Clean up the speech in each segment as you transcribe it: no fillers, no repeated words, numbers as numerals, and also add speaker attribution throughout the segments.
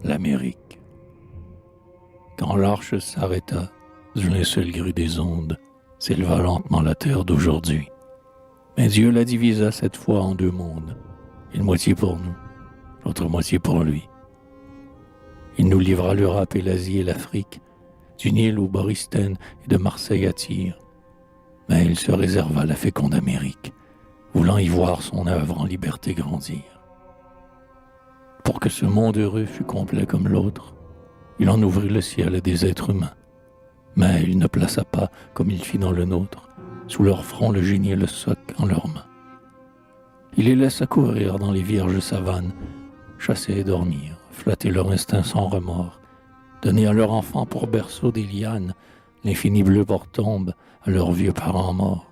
Speaker 1: l'Amérique. Quand l'arche s'arrêta, d'un linceul gris des ondes, s'éleva lentement la terre d'aujourd'hui. Mais Dieu la divisa cette fois en deux mondes, une moitié pour nous, l'autre moitié pour lui. Il nous livra l'Europe et l'Asie et l'Afrique, du Nil au Borysthène et de Marseille à Tyr. Mais il se réserva la féconde Amérique, voulant y voir son œuvre en liberté grandir. Pour que ce monde heureux fût complet comme l'autre, il en ouvrit le ciel à des êtres humains. Mais il ne plaça pas, comme il fit dans le nôtre, sous leur front le génie et le soc en leurs mains. Il les laissa courir dans les vierges savanes, chasser et dormir, flatter leur instinct sans remords, donner à leurs enfants pour berceau des lianes, l'infini bleu pour tombe à leurs vieux parents morts.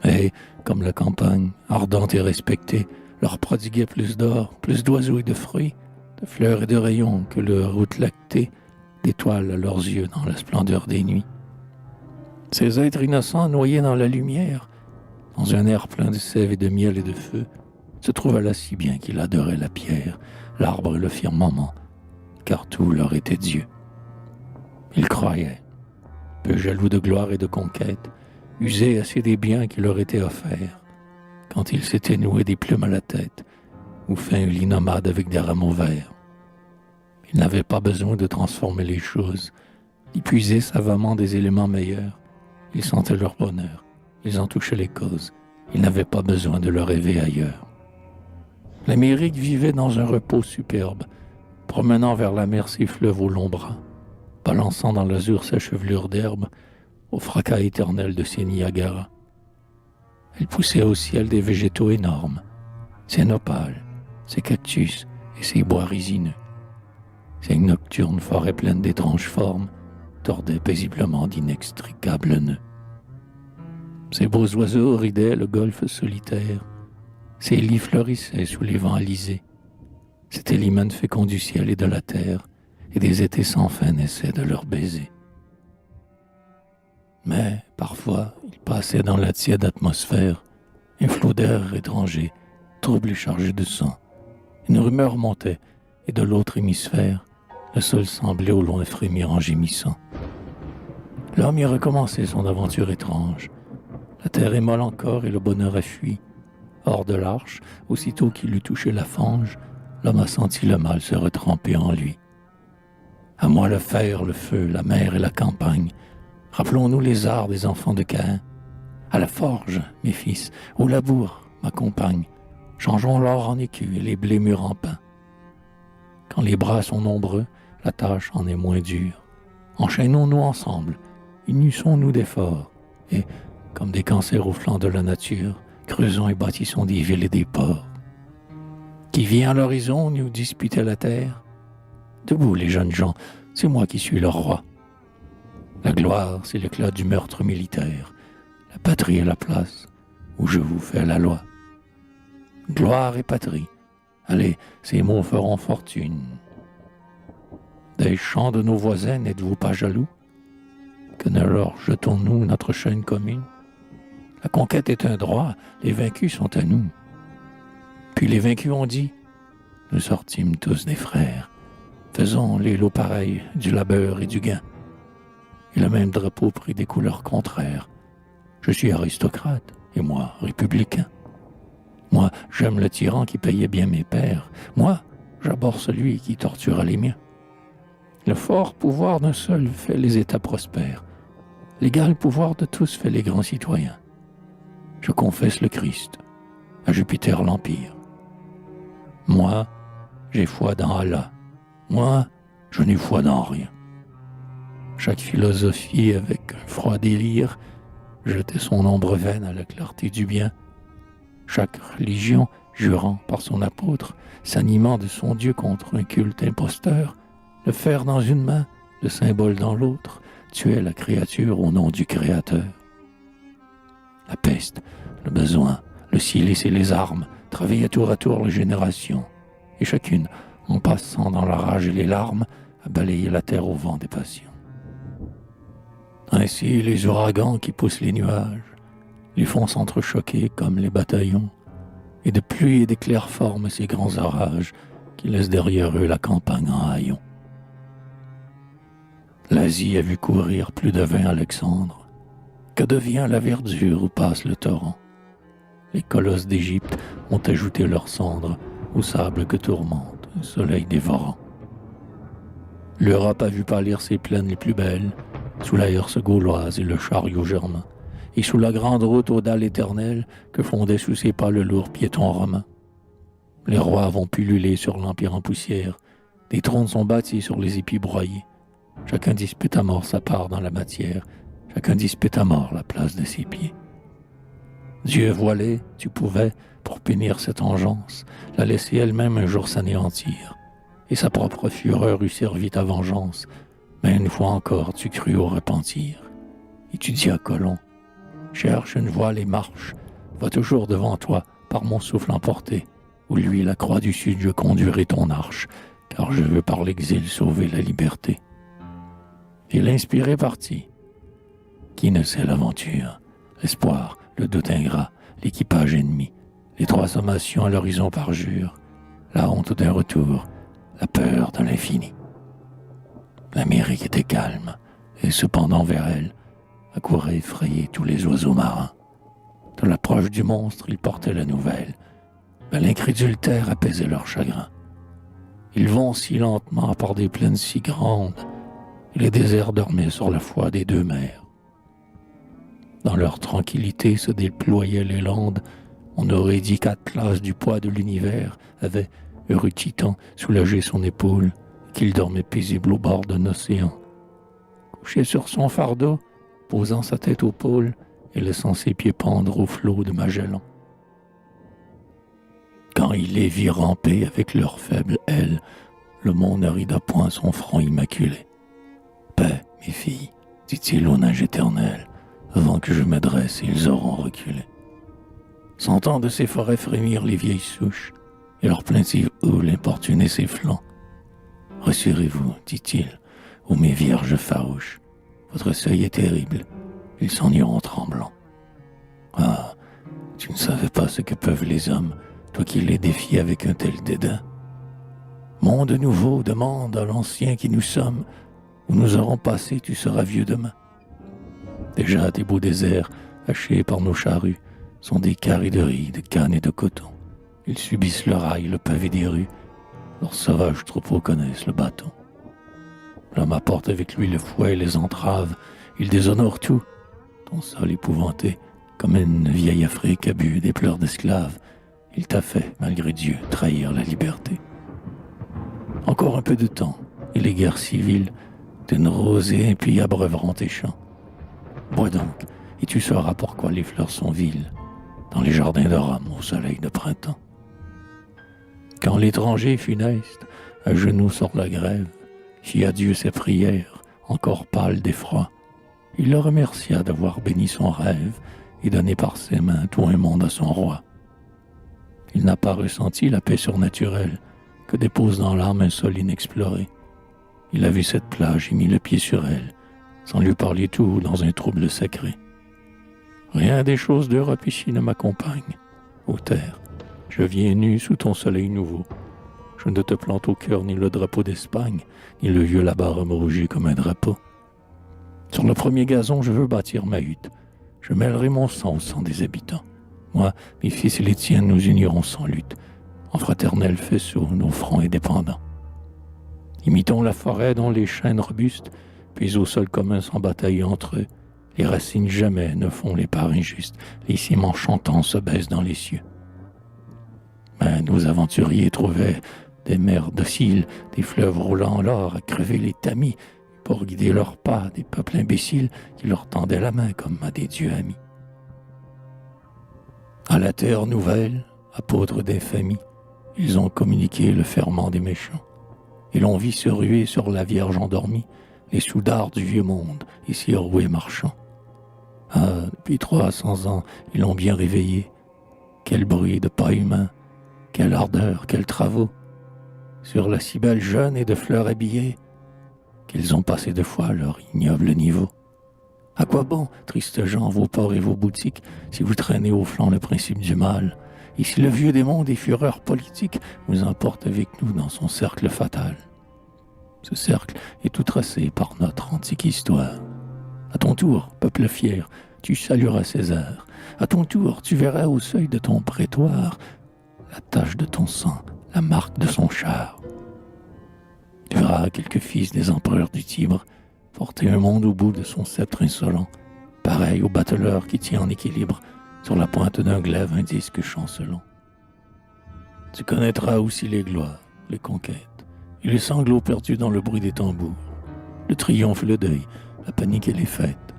Speaker 1: Et, comme la campagne, ardente et respectée, leur prodiguait plus d'or, plus d'oiseaux et de fruits, de fleurs et de rayons que leur route lactée, d'étoiles à leurs yeux dans la splendeur des nuits. Ces êtres innocents noyés dans la lumière, dans un air plein de sève et de miel et de feu, se trouvaient là si bien qu'il adorait la pierre, l'arbre et le firmament, car tout leur était Dieu. Ils croyaient, peu jaloux de gloire et de conquête, usés assez des biens qui leur étaient offerts, quand ils s'étaient noués des plumes à la tête, ou fait un lit nomade avec des rameaux verts. Ils n'avaient pas besoin de transformer les choses, d'y puiser savamment des éléments meilleurs. Ils sentaient leur bonheur, ils en touchaient les causes, ils n'avaient pas besoin de le rêver ailleurs. L'Amérique vivait dans un repos superbe, promenant vers la mer ses fleuves au long bras, balançant dans l'azur sa chevelure d'herbe, au fracas éternel de ses Niagara. Elle poussait au ciel des végétaux énormes, ses nopales, ses cactus et ses bois résineux. Ses nocturnes forêts pleines d'étranges formes tordaient paisiblement d'inextricables nœuds. Ses beaux oiseaux ridaient le golfe solitaire, ses lits fleurissaient sous les vents alisés. C'était l'hymen fécond du ciel et de la terre, et des étés sans fin naissaient de leurs baisers. Mais, parfois, il passait dans la tiède atmosphère un flot d'air étranger, trouble et chargé de sang. Une rumeur montait, et de l'autre hémisphère, le sol semblait au loin frémir en gémissant. L'homme y recommençait son aventure étrange. La terre est molle encore et le bonheur a fui. Hors de l'arche, aussitôt qu'il eut touché la fange, l'homme a senti le mal se retremper en lui. À moi le fer, le feu, la mer et la campagne. Rappelons-nous les arts des enfants de Caïn. À la forge, mes fils, au labour, ma compagne. Changeons l'or en écus et les blés mûrs en pain. Quand les bras sont nombreux, la tâche en est moins dure. Enchaînons-nous ensemble, unissons-nous d'efforts, et, comme des cancers au flanc de la nature, creusons et bâtissons des villes et des ports. Qui vient à l'horizon nous disputer la terre? Debout, les jeunes gens, c'est moi qui suis leur roi. La gloire, c'est l'éclat du meurtre militaire. La patrie est la place où je vous fais la loi. Gloire et patrie, allez, ces mots feront fortune. Des chants de nos voisins, n'êtes-vous pas jaloux? Que ne leur jetons-nous notre chaîne commune? La conquête est un droit, les vaincus sont à nous. Puis les vaincus ont dit, nous sortîmes tous des frères. Faisons les lots pareils du labeur et du gain. Et le même drapeau prit des couleurs contraires. Je suis aristocrate, et moi, républicain. Moi, j'aime le tyran qui payait bien mes pères. Moi, j'abhorre celui qui tortura les miens. Le fort pouvoir d'un seul fait les États prospères. L'égal pouvoir de tous fait les grands citoyens. Je confesse le Christ, à Jupiter l'Empire. Moi, j'ai foi dans Allah. Moi, je n'ai foi dans rien. Chaque philosophie, avec un froid délire, jetait son ombre vaine à la clarté du bien. Chaque religion, jurant par son apôtre, s'animant de son Dieu contre un culte imposteur, le fer dans une main, le symbole dans l'autre, tuait la créature au nom du Créateur. La peste, le besoin, le silice et les armes travaillaient tour à tour les générations, et chacune, en passant dans la rage et les larmes, a balayé la terre au vent des passions. Ainsi, les ouragans qui poussent les nuages, les font s'entrechoquer comme les bataillons, et de pluie et d'éclairs forment ces grands orages, qui laissent derrière eux la campagne en haillons. L'Asie a vu courir plus de 20 Alexandres. Que devient la verdure où passe le torrent? Les colosses d'Égypte ont ajouté leurs cendres au sable que tourmente un soleil dévorant. L'Europe a vu pâlir ses plaines les plus belles, sous la herse gauloise et le chariot germain, et sous la grande route aux dalles éternelles que fondait sous ses pas le lourd piéton romain. Les rois vont pulluler sur l'empire en poussière, des trônes sont bâtis sur les épis broyés. Chacun dispute à mort sa part dans la matière, chacun dispute à mort la place de ses pieds. Dieu voilé, tu pouvais, pour punir cette engeance, la laisser elle-même un jour s'anéantir, et sa propre fureur eût servi ta vengeance, mais une fois encore tu crus au repentir. Et tu dis à Colomb, cherche une voile et marche, va toujours devant toi, par mon souffle emporté, où lui la croix du sud je conduirai ton arche, car je veux par l'exil sauver la liberté. Et l'inspiré partit. Qui ne sait l'aventure, l'espoir, le doute ingrat, l'équipage ennemi, les 3 sommations à l'horizon parjure, la honte d'un retour, la peur de l'infini. L'Amérique était calme, et cependant vers elle accouraient effrayés tous les oiseaux marins. De l'approche du monstre, ils portaient la nouvelle, mais l'incrédule terre apaisait leur chagrin. Ils vont si lentement par des plaines si grandes, et les déserts dormaient sur la foi des 2 mers. Dans leur tranquillité se déployaient les landes. On aurait dit qu'Atlas, du poids de l'univers, avait, heureux titan, soulagé son épaule, et qu'il dormait paisible au bord d'un océan. Couché sur son fardeau, posant sa tête au pôle et laissant ses pieds pendre au flot de Magellan. Quand il les vit ramper avec leurs faibles ailes, le monde ne rida point son front immaculé. Paix, mes filles, dit-il au nage éternel, avant que je m'adresse, ils auront reculé. Sentant de ces forêts frémir les vieilles souches, et leur plaintive houle importuner ses flancs. Rassurez-vous, dit-il, ô mes vierges farouches, votre seuil est terrible, ils s'en iront tremblants. Ah, tu ne savais pas ce que peuvent les hommes, toi qui les défies avec un tel dédain. Monde nouveau demande à l'ancien qui nous sommes, où nous aurons passé, tu seras vieux demain. Déjà tes beaux déserts, hachés par nos charrues, sont des carrés de riz, de canne et de coton. Ils subissent le rail, le pavé des rues. Leurs sauvages troupeaux connaissent le bâton. L'homme apporte avec lui le fouet et les entraves. Il déshonore tout. Ton sol épouvanté, comme une vieille Afrique a bu des pleurs d'esclaves, il t'a fait, malgré Dieu, trahir la liberté. Encore un peu de temps, et les guerres civiles d'une rosée impie abreuveront tes champs. Bois donc, et tu sauras pourquoi les fleurs sont viles dans les jardins de Rome au soleil de printemps. Quand l'étranger funeste, à genoux sur la grève, fit à Dieu ses prières, encore pâle d'effroi, il le remercia d'avoir béni son rêve et donné par ses mains tout un monde à son roi. Il n'a pas ressenti la paix surnaturelle que dépose dans l'âme un sol inexploré. Il a vu cette plage et mis le pied sur elle, sans lui parler tout dans un trouble sacré. Rien des choses d'Europe ici ne m'accompagne. Ô terre, je viens nu sous ton soleil nouveau. Je ne te plante au cœur ni le drapeau d'Espagne, ni le vieux labarum rougi comme un drapeau. Sur le premier gazon, je veux bâtir ma hutte. Je mêlerai mon sang au sang des habitants. Moi, mes fils et les tiens, nous unirons sans lutte, en fraternel faisceau, nos fronts indépendants. Imitons la forêt dont les chênes robustes, puis au sol commun sans bataille entre eux. Les racines jamais ne font les parts injustes, les ciments chantants se baissent dans les cieux. Mais nos aventuriers trouvaient des mers dociles, des fleuves roulants l'or à crever les tamis, pour guider leurs pas, des peuples imbéciles qui leur tendaient la main comme à des dieux amis. À la terre nouvelle, apôtres d'infamie, ils ont communiqué le ferment des méchants, et l'on vit se ruer sur la Vierge endormie, les soudards du vieux monde, ici roués marchands. Ah, depuis 300 ans, ils l'ont bien réveillé. Quel bruit de pas humains, quelle ardeur, quels travaux. Sur la si belle jeune et de fleurs habillée, qu'ils ont passé de fois leur ignoble niveau. À quoi bon, tristes gens, vos ports et vos boutiques, si vous traînez au flanc le principe du mal, Et si le vieux démon des fureurs politiques nous emporte avec nous dans son cercle fatal. Ce cercle est tout tracé par notre antique histoire. À ton tour, peuple fier, tu salueras César. À ton tour, tu verras au seuil de ton prétoire la tache de ton sang, la marque de son char. Tu verras quelques fils des empereurs du Tibre porter un monde au bout de son sceptre insolent, pareil au bateleur qui tient en équilibre sur la pointe d'un glaive un disque chancelant. Tu connaîtras aussi les gloires, les conquêtes, et les sanglots perdus dans le bruit des tambours, le triomphe et le deuil, la panique et les fêtes,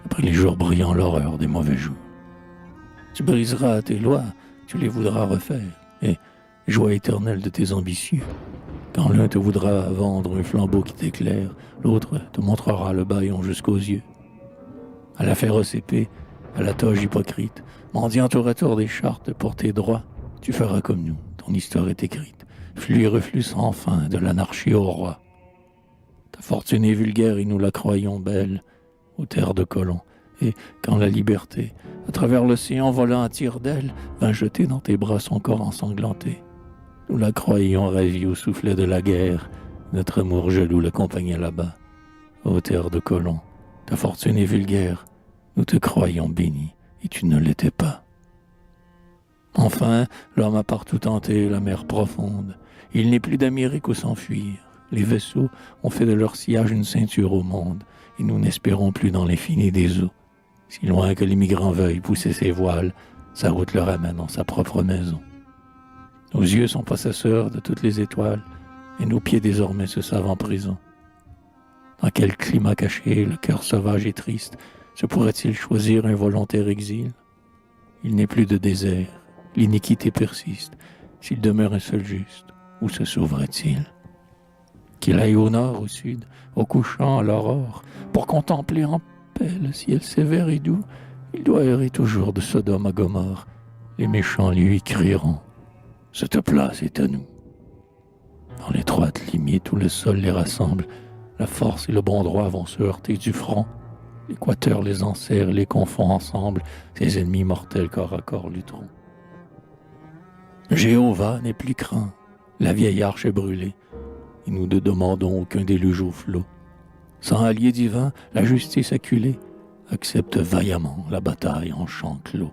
Speaker 1: après les jours brillants, l'horreur des mauvais jours. Tu briseras tes lois, tu les voudras refaire, et joie éternelle de tes ambitieux. Quand l'un te voudra vendre un flambeau qui t'éclaire, l'autre te montrera le bâillon jusqu'aux yeux. À la féroce épée, à la toge hypocrite, mendiant au retour des chartes pour tes droits, tu feras comme nous, ton histoire est écrite, flux et reflux sans fin de l'anarchie au roi. Ta fortune est vulgaire et nous la croyons belle, aux terres de colons, et quand la liberté, à travers l'océan volant à tire-d'aile, vint jeter dans tes bras son corps ensanglanté, nous la croyions ravie au soufflet de la guerre, notre amour jaloux l'accompagnait là-bas, aux terres de colons. Ta fortune est vulgaire, nous te croyions béni, et tu ne l'étais pas. Enfin, l'homme a partout tenté la mer profonde. Il n'est plus d'Amérique où s'enfuir. Les vaisseaux ont fait de leur sillage une ceinture au monde, et nous n'espérons plus dans l'infini des eaux. Si loin que l'immigrant veuille pousser ses voiles, sa route le ramène dans sa propre maison. Nos yeux sont possesseurs de toutes les étoiles, et nos pieds désormais se savent en prison. Dans quel climat caché le cœur sauvage et triste se pourrait-il choisir un volontaire exil? Il n'est plus de désert, l'iniquité persiste. S'il demeure un seul juste, où se sauverait-il? Qu'il aille au nord, au sud, au couchant, à l'aurore, pour contempler en paix le ciel sévère et doux, il doit errer toujours de Sodome à Gomorrhe. Les méchants lui crieront: cette place est à nous. Dans l'étroite limite où le sol les rassemble, la force et le bon droit vont se heurter du front. L'équateur les enserre et les confond ensemble, ses ennemis mortels corps à corps lutteront. Jéhovah n'est plus craint, la vieille arche est brûlée, et nous ne demandons aucun déluge au flot. Sans allié divin, la justice acculée accepte vaillamment la bataille en champ clos.